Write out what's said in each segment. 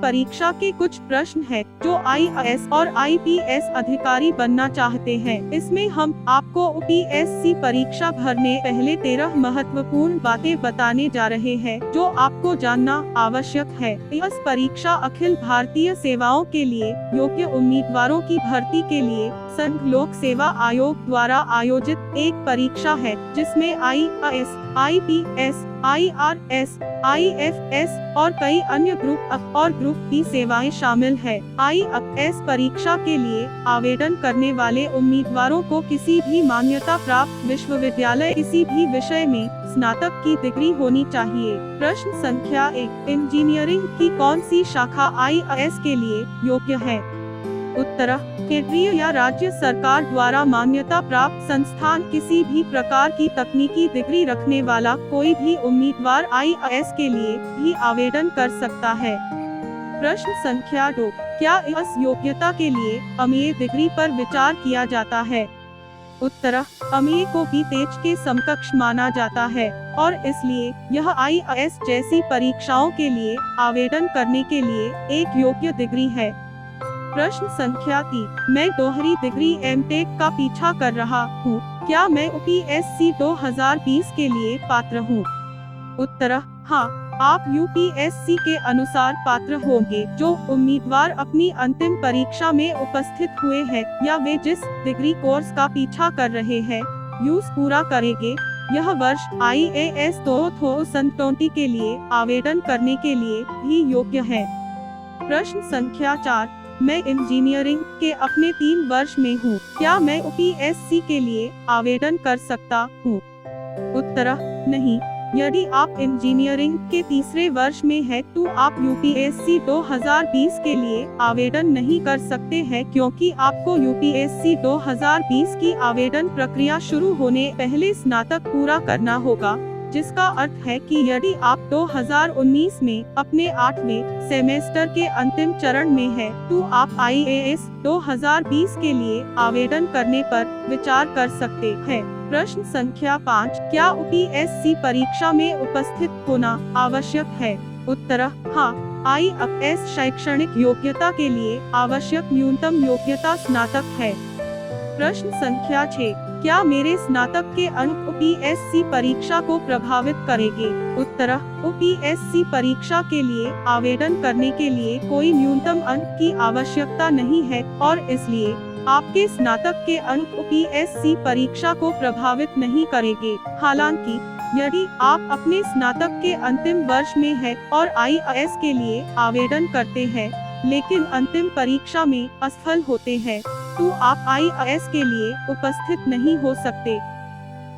परीक्षा के कुछ प्रश्न हैं जो IAS और IPS अधिकारी बनना चाहते हैं। इसमें हम आपको UPSC परीक्षा भरने पहले 13 महत्वपूर्ण बातें बताने जा रहे हैं जो आपको जानना आवश्यक है। इस परीक्षा अखिल भारतीय सेवाओं के लिए योग्य उम्मीदवारों की भर्ती के लिए संघ लोक सेवा आयोग द्वारा आयोजित एक परीक्षा है जिसमें IAS, IPS, IRS, IFS और कई अन्य ग्रुप A और ग्रुप B सेवाएं शामिल है। IAS परीक्षा के लिए आवेदन करने वाले उम्मीदवारों को किसी भी मान्यता प्राप्त विश्वविद्यालय किसी भी विषय में स्नातक की डिग्री होनी चाहिए। प्रश्न संख्या 1, इंजीनियरिंग की कौन सी शाखा IAS के लिए योग्य है? उत्तर, केंद्रीय या राज्य सरकार द्वारा मान्यता प्राप्त संस्थान किसी भी प्रकार की तकनीकी डिग्री रखने वाला कोई भी उम्मीदवार IAS के लिए भी आवेदन कर सकता है। प्रश्न संख्या 2, क्या इस योग्यता के लिए MA डिग्री पर विचार किया जाता है? उत्तर, MA को भी तेज के समकक्ष माना जाता है और इसलिए यह IAS जैसी परीक्षाओं के लिए आवेदन करने के लिए एक योग्य डिग्री है। प्रश्न संख्या 3, मैं दोहरी डिग्री MTech का पीछा कर रहा हूँ, क्या मैं UPSC 2020 के लिए पात्र हूँ? उत्तर, हाँ, आप UPSC के अनुसार पात्र होंगे। जो उम्मीदवार अपनी अंतिम परीक्षा में उपस्थित हुए हैं या वे जिस डिग्री कोर्स का पीछा कर रहे हैं यूज पूरा करेंगे, यह वर्ष IAS 2020 के लिए आवेदन करने के लिए भी योग्य है। प्रश्न संख्या 4, मैं इंजीनियरिंग के अपने 3 वर्ष में हूँ, क्या मैं UPSC के लिए आवेदन कर सकता हूँ? उत्तर, नहीं, यदि आप इंजीनियरिंग के तीसरे वर्ष में हैं तो आप UPSC 2020 के लिए आवेदन नहीं कर सकते हैं क्योंकि आपको UPSC 2020 की आवेदन प्रक्रिया शुरू होने पहले स्नातक पूरा करना होगा, जिसका अर्थ है कि यदि आप 2019 में अपने 8वें सेमेस्टर के अंतिम चरण में हैं, तो आप IAS 2020 के लिए आवेदन करने पर विचार कर सकते हैं। प्रश्न संख्या 5, क्या UPSC परीक्षा में उपस्थित होना आवश्यक है? उत्तर, हाँ, IAS शैक्षणिक योग्यता के लिए आवश्यक न्यूनतम योग्यता स्नातक है। प्रश्न संख्या 6, क्या मेरे स्नातक के अंक UPSC परीक्षा को प्रभावित करेंगे? उत्तर, UPSC परीक्षा के लिए आवेदन करने के लिए कोई न्यूनतम अंक की आवश्यकता नहीं है और इसलिए आपके स्नातक के अंक UPSC परीक्षा को प्रभावित नहीं करेंगे। हालांकि यदि आप अपने स्नातक के अंतिम वर्ष में हैं और IAS के लिए आवेदन करते हैं लेकिन अंतिम परीक्षा में असफल होते हैं, तो आप IAS के लिए उपस्थित नहीं हो सकते।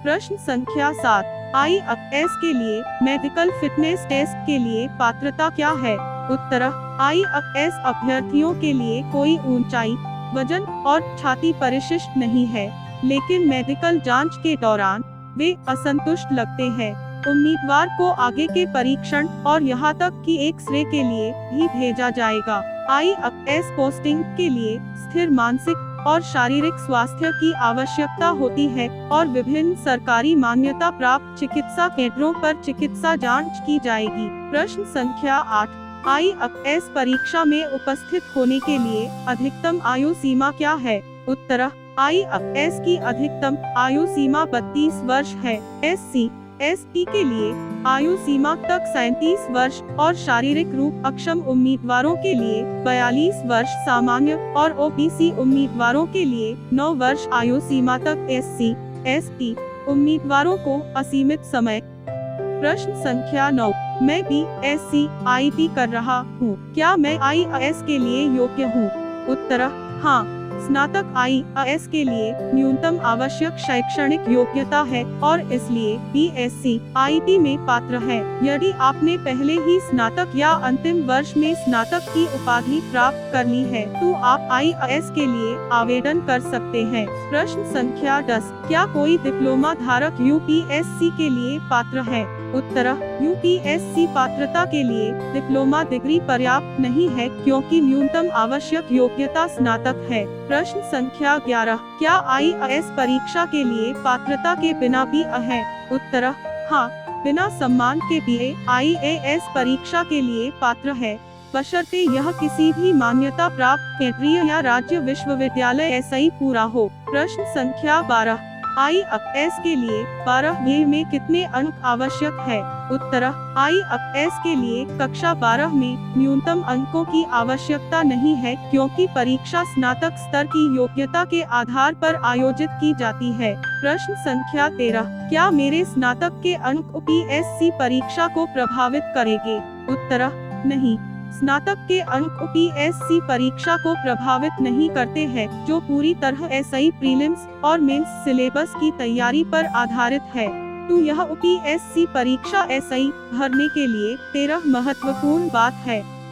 प्रश्न संख्या 7, IAS के लिए मेडिकल फिटनेस टेस्ट के लिए पात्रता क्या है? उत्तर, IAS अभ्यर्थियों के लिए कोई ऊंचाई, वजन और छाती परिशिष्ट नहीं है, लेकिन मेडिकल जांच के दौरान वे असंतुष्ट लगते हैं। उम्मीदवार को आगे के परीक्षण और यहाँ तक कि एक्स-रे के लिए भी भेजा जाएगा। IAS पोस्टिंग के लिए स्थिर मानसिक और शारीरिक स्वास्थ्य की आवश्यकता होती है और विभिन्न सरकारी मान्यता प्राप्त चिकित्सा केंद्रों पर चिकित्सा जांच की जाएगी। प्रश्न संख्या 8, IAS परीक्षा में उपस्थित होने के लिए अधिकतम आयु सीमा क्या है? उत्तर, IAS की अधिकतम आयु सीमा 32 वर्ष है। SC, ST के लिए आयु सीमा तक 37 वर्ष और शारीरिक रूप अक्षम उम्मीदवारों के लिए 42 वर्ष सामान्य और OBC उम्मीदवारों के लिए 9 वर्ष आयु सीमा तक SC, ST उम्मीदवारों को असीमित समय। प्रश्न संख्या 9, मैं BSc IT कर रहा हूँ, क्या मैं IAS के लिए योग्य हूँ? उत्तर, हाँ, स्नातक IAS के लिए न्यूनतम आवश्यक शैक्षणिक योग्यता है और इसलिए BSc IT में पात्र है। यदि आपने पहले ही स्नातक या अंतिम वर्ष में स्नातक की उपाधि प्राप्त कर ली है तो आप IAS के लिए आवेदन कर सकते हैं। प्रश्न संख्या 10, क्या कोई डिप्लोमा धारक UPSC के लिए पात्र है? उत्तर, UPSC पात्रता के लिए डिप्लोमा डिग्री पर्याप्त नहीं है क्योंकि न्यूनतम आवश्यक योग्यता स्नातक है। प्रश्न संख्या 11, क्या IAS परीक्षा के लिए पात्रता के बिना भी है? उत्तर, हाँ, बिना सम्मान के BA IAS परीक्षा के लिए पात्र है। बशर्ते यह किसी भी मान्यता प्राप्त केंद्रीय या राज्य विश्वविद्यालय SI पूरा हो। प्रश्न संख्या 12, IAS के लिए 12वीं में कितने अंक आवश्यक है? उत्तर, IAS के लिए कक्षा 12 में न्यूनतम अंकों की आवश्यकता नहीं है, क्योंकि परीक्षा स्नातक स्तर की योग्यता के आधार पर आयोजित की जाती है। प्रश्न संख्या 13, क्या मेरे स्नातक के अंक UPSC परीक्षा को प्रभावित करेंगे? उत्तर, नहीं। स्नातक के अंक UPSC परीक्षा को प्रभावित नहीं करते हैं, जो पूरी तरह SI प्रीलिम्स और मेंस सिलेबस की तैयारी पर आधारित है। तो यह UPSC परीक्षा SI भरने के लिए 13 महत्वपूर्ण बात है।